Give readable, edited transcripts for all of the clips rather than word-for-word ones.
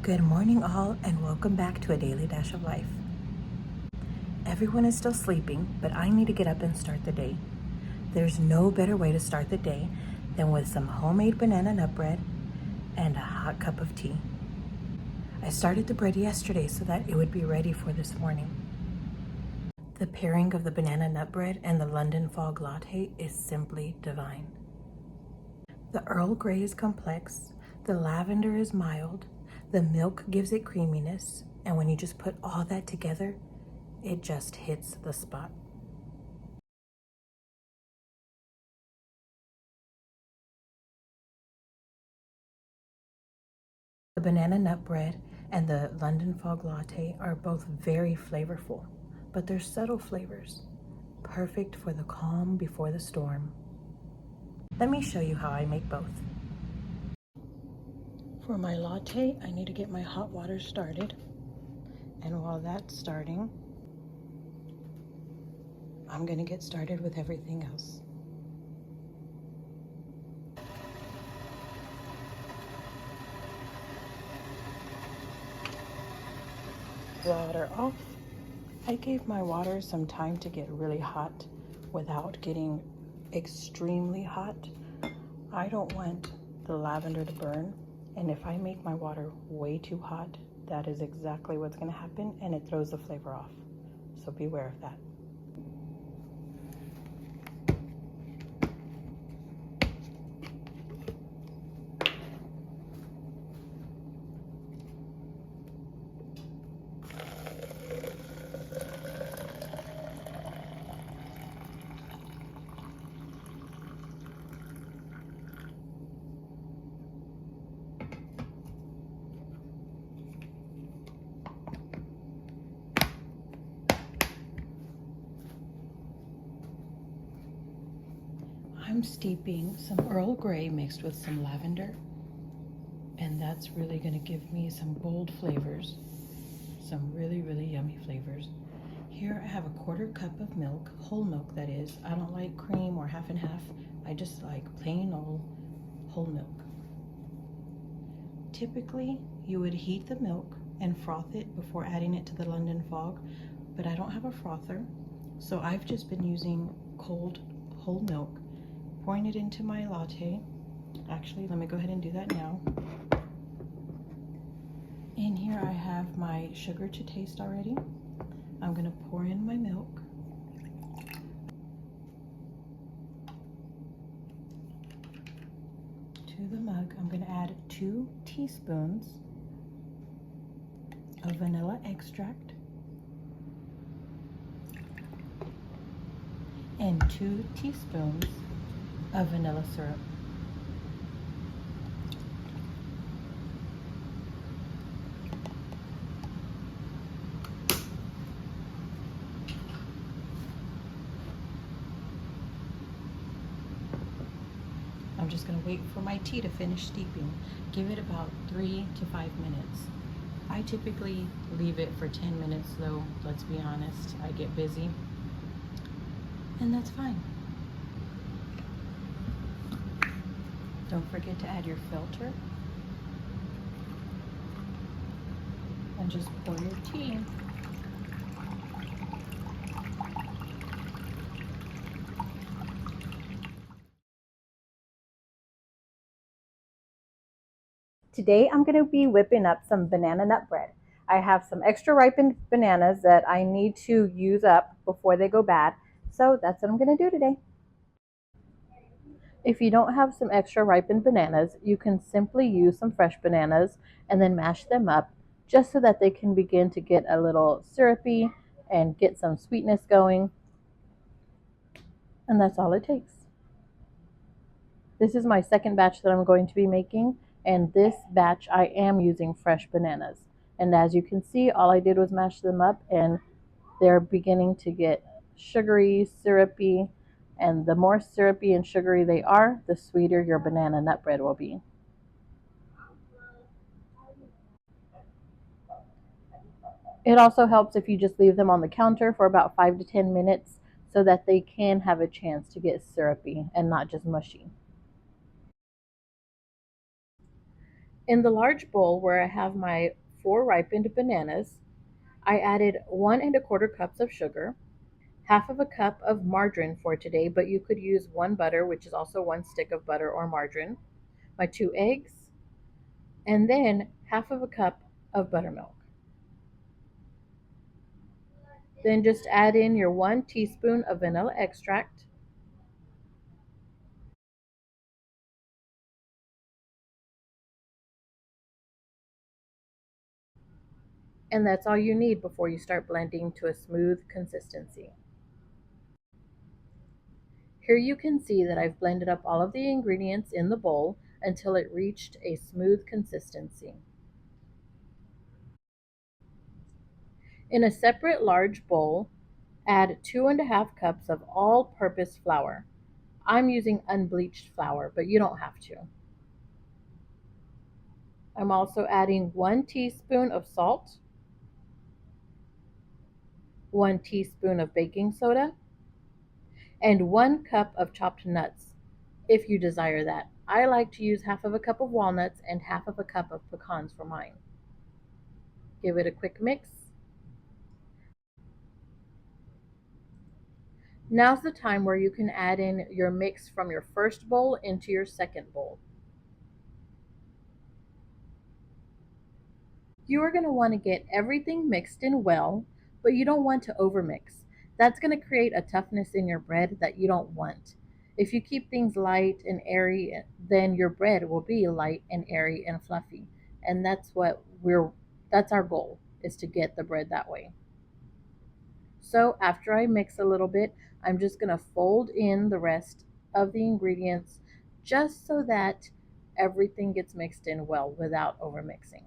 Good morning all, and welcome back to A Daily Dash of Life. Everyone is still sleeping, but I need to get up and start the day. There's no better way to start the day than with some homemade banana nut bread and a hot cup of tea. I started the bread yesterday so that it would be ready for this morning. The pairing of the banana nut bread and the London Fog Latte is simply divine. The Earl Grey is complex, the lavender is mild, the milk gives it creaminess, and when you just put all that together, it just hits the spot. The banana nut bread and the London Fog Latte are both very flavorful, but they're subtle flavors, perfect for the calm before the storm. Let me show you how I make both. For my latte, I need to get my hot water started. And while that's starting, I'm gonna get started with everything else. Water off. I gave my water some time to get really hot without getting extremely hot. I don't want the lavender to burn, and if I make my water way too hot, that is exactly what's going to happen, and it throws the flavor off. So beware of that. I'm steeping some Earl Grey mixed with some lavender, and that's really going to give me some bold flavors, some really yummy flavors. Here I have a 1/4 cup of milk, whole milk that is. I don't like cream or half and half. I just like plain old whole milk. Typically, you would heat the milk and froth it before adding it to the London Fog, but I don't have a frother, so I've just been using cold whole milk, pouring it into my latte. Actually, let me go ahead and do that now. In here I have my sugar to taste already. I'm going to pour in my milk. To the mug, I'm going to add 2 teaspoons of vanilla extract and 2 teaspoons of vanilla syrup. I'm just going to wait for my tea to finish steeping. Give it about 3 to 5 minutes. I typically leave it for 10 minutes though, let's be honest. I get busy, and that's fine. Don't forget to add your filter and just pour your tea. Today I'm going to be whipping up some banana nut bread. I have some extra ripened bananas that I need to use up before they go bad, so that's what I'm going to do today. If you don't have some extra ripened bananas, you can simply use some fresh bananas and then mash them up just so that they can begin to get a little syrupy and get some sweetness going. And that's all it takes. This is my second batch that I'm going to be making, and this batch I am using fresh bananas. And as you can see, all I did was mash them up, and they're beginning to get sugary, syrupy, and the more syrupy and sugary they are, the sweeter your banana nut bread will be. It also helps if you just leave them on the counter for about 5 to 10 minutes so that they can have a chance to get syrupy and not just mushy. In the large bowl where I have my 4 ripened bananas, I added 1 1/4 cups of sugar, half of a cup of margarine for today, but you could use 1 butter, which is also 1 stick of butter or margarine, my 2 eggs, and then half of a cup of buttermilk. Then just add in your 1 teaspoon of vanilla extract, and that's all you need before you start blending to a smooth consistency. Here you can see that I've blended up all of the ingredients in the bowl until it reached a smooth consistency. In a separate large bowl, add 2 1/2 cups of all-purpose flour. I'm using unbleached flour, but you don't have to. I'm also adding 1 teaspoon of salt, 1 teaspoon of baking soda, and 1 cup of chopped nuts, if you desire that. I like to use half of a cup of walnuts and half of a cup of pecans for mine. Give it a quick mix. Now's the time where you can add in your mix from your first bowl into your second bowl. You are going to want to get everything mixed in well, but you don't want to overmix. That's going to create a toughness in your bread that you don't want. If you keep things light and airy, then your bread will be light and airy and fluffy. And that's our goal, is to get the bread that way. So after I mix a little bit, I'm just going to fold in the rest of the ingredients just so that everything gets mixed in well without overmixing.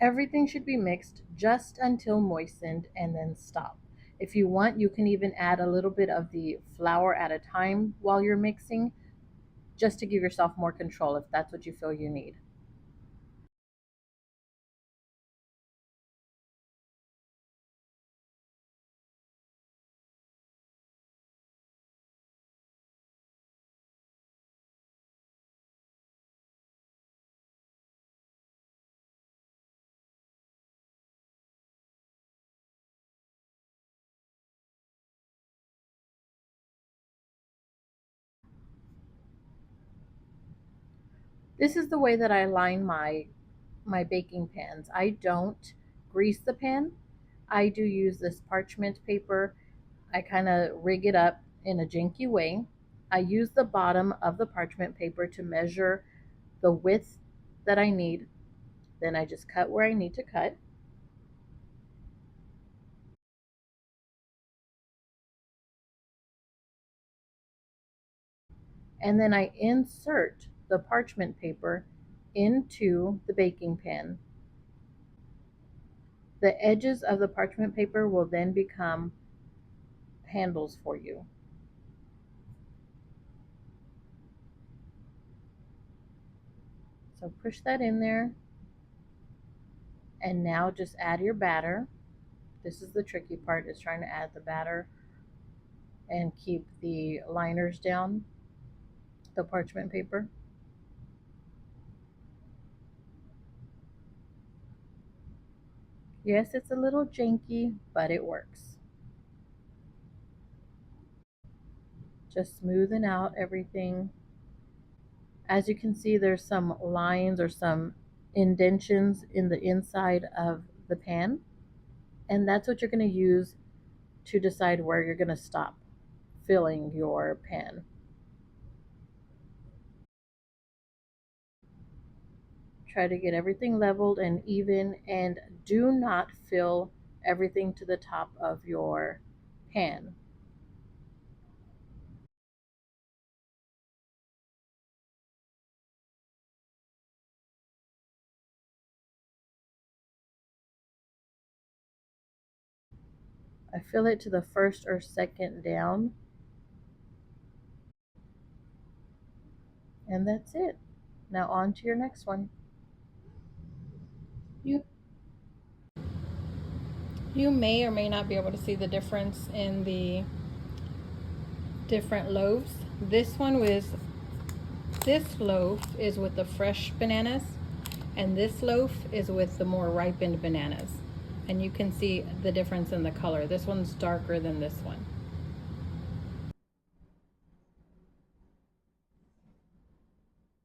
Everything should be mixed just until moistened and then stop. If you want, you can even add a little bit of the flour at a time while you're mixing, just to give yourself more control if that's what you feel you need. This is the way that I line my baking pans. I don't grease the pan. I do use this parchment paper. I kind of rig it up in a janky way. I use the bottom of the parchment paper to measure the width that I need. Then I just cut where I need to cut. And then I insert the parchment paper into the baking pan. The edges of the parchment paper will then become handles for you. So push that in there, and now just add your batter. This is the tricky part, is trying to add the batter and keep the liners down, the parchment paper. Yes, it's a little janky, but it works. Just smoothing out everything. As you can see, there's some lines or some indentions in the inside of the pan, and that's what you're going to use to decide where you're going to stop filling your pan. Try to get everything leveled and even, and do not fill everything to the top of your pan. I fill it to the first or second down. And that's it. Now on to your next one. You may or may not be able to see the difference in the different loaves. This loaf is with the fresh bananas, and this loaf is with the more ripened bananas. And you can see the difference in the color. This one's darker than this one.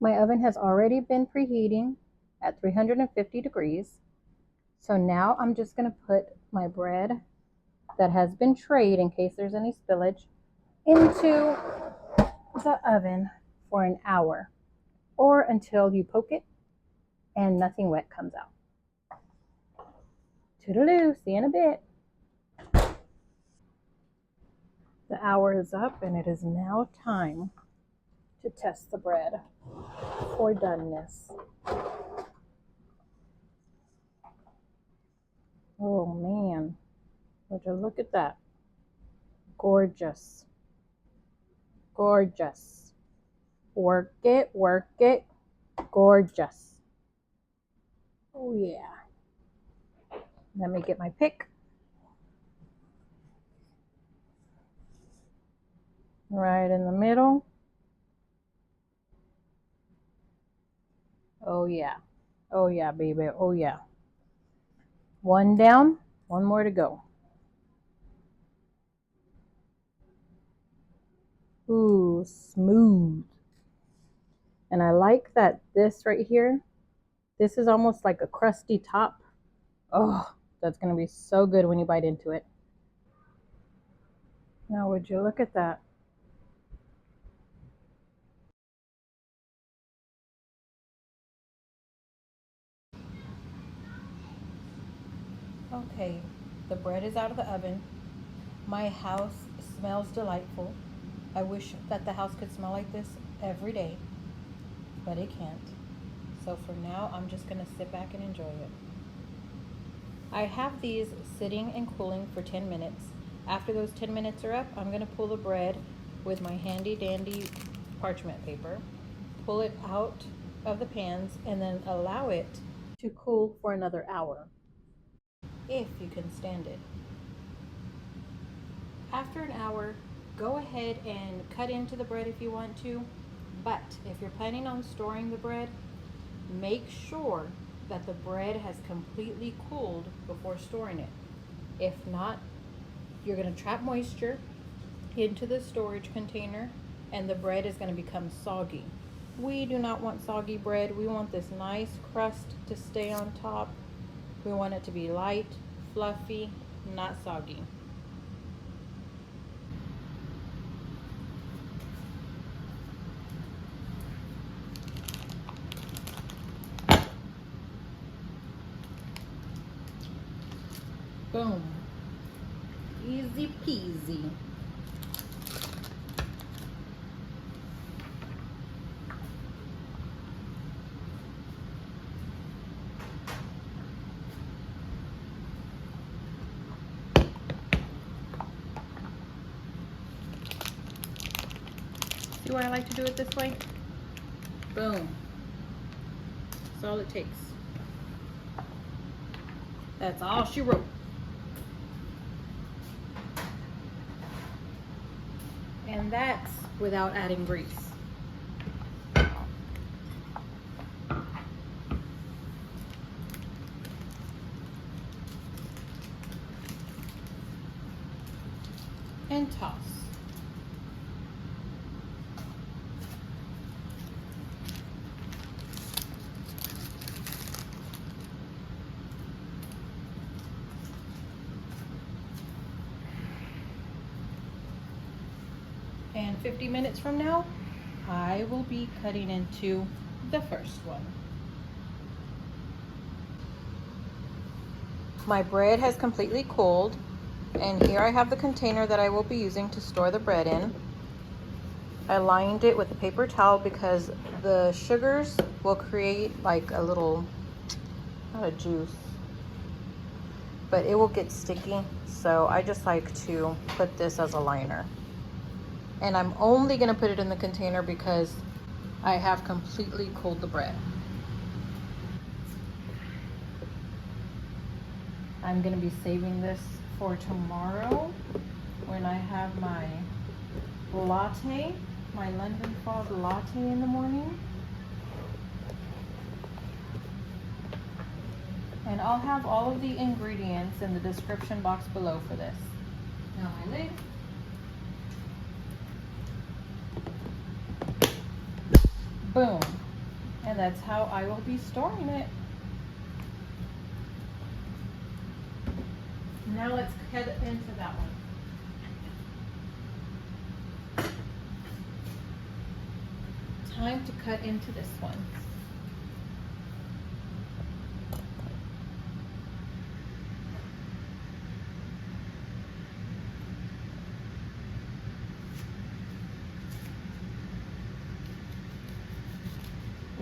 My oven has already been preheating at 350 degrees. So now I'm just going to put my bread that has been trayed, in case there's any spillage, into the oven for an hour, or until you poke it and nothing wet comes out. Toodaloo, see you in a bit. The hour is up and it is now time to test the bread for doneness. Oh man, would you look at that? Gorgeous. Gorgeous. Work it, gorgeous. Oh yeah. Let me get my pick. Right in the middle. Oh yeah. Oh yeah, baby. Oh yeah. One down, one more to go. Ooh, smooth. And I like that this right here, this is almost like a crusty top. Oh, that's gonna be so good when you bite into it. Now, would you look at that? Okay, the bread is out of the oven. My house smells delightful. I wish that the house could smell like this every day, but it can't. So for now, I'm just gonna sit back and enjoy it. I have these sitting and cooling for 10 minutes. After those 10 minutes are up, I'm gonna pull the bread with my handy dandy parchment paper, pull it out of the pans, and then allow it to cool for another hour, if you can stand it. After an hour, go ahead and cut into the bread if you want to, but if you're planning on storing the bread, make sure that the bread has completely cooled before storing it. If not, you're going to trap moisture into the storage container and the bread is going to become soggy. We do not want soggy bread. We want this nice crust to stay on top. We want it to be light, fluffy, not soggy. Boom. Easy peasy. See why I like to do it this way? Boom. That's all it takes. That's all she wrote. And that's without adding grease. And toss. And 50 minutes from now, I will be cutting into the first one. My bread has completely cooled, and here I have the container that I will be using to store the bread in. I lined it with a paper towel because the sugars will create like a little, not a juice, but it will get sticky. So I just like to put this as a liner. And I'm only gonna put it in the container because I have completely cooled the bread. I'm gonna be saving this for tomorrow when I have my latte, my London Fog Latte in the morning. And I'll have all of the ingredients in the description box below for this. Now my lid. Boom. And that's how I will be storing it. Now let's cut into that one. Time to cut into this one.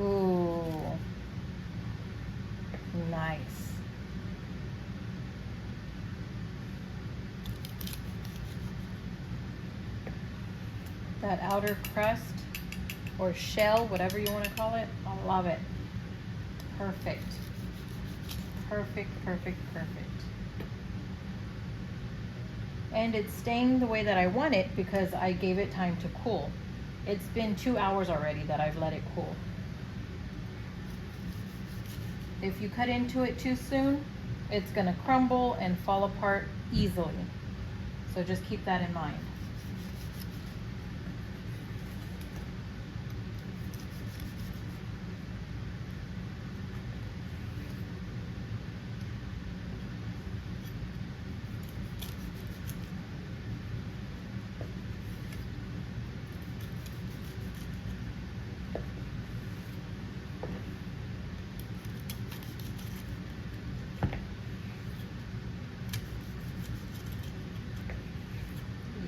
Ooh, nice. That outer crust or shell, whatever you want to call it, I love it. Perfect. Perfect, perfect, perfect. And it's staying the way that I want it because I gave it time to cool. It's been 2 hours already that I've let it cool. If you cut into it too soon, it's gonna crumble and fall apart easily. So just keep that in mind.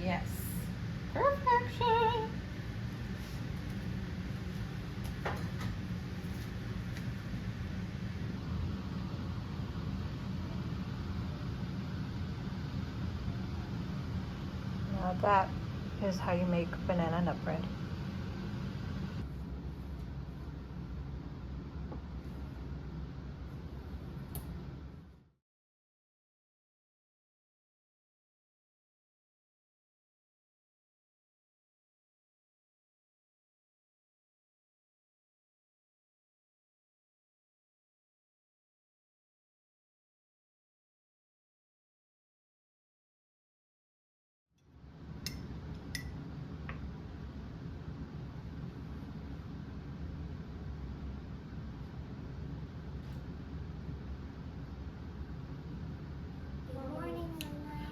Yes, perfection. Now that is how you make banana nut bread.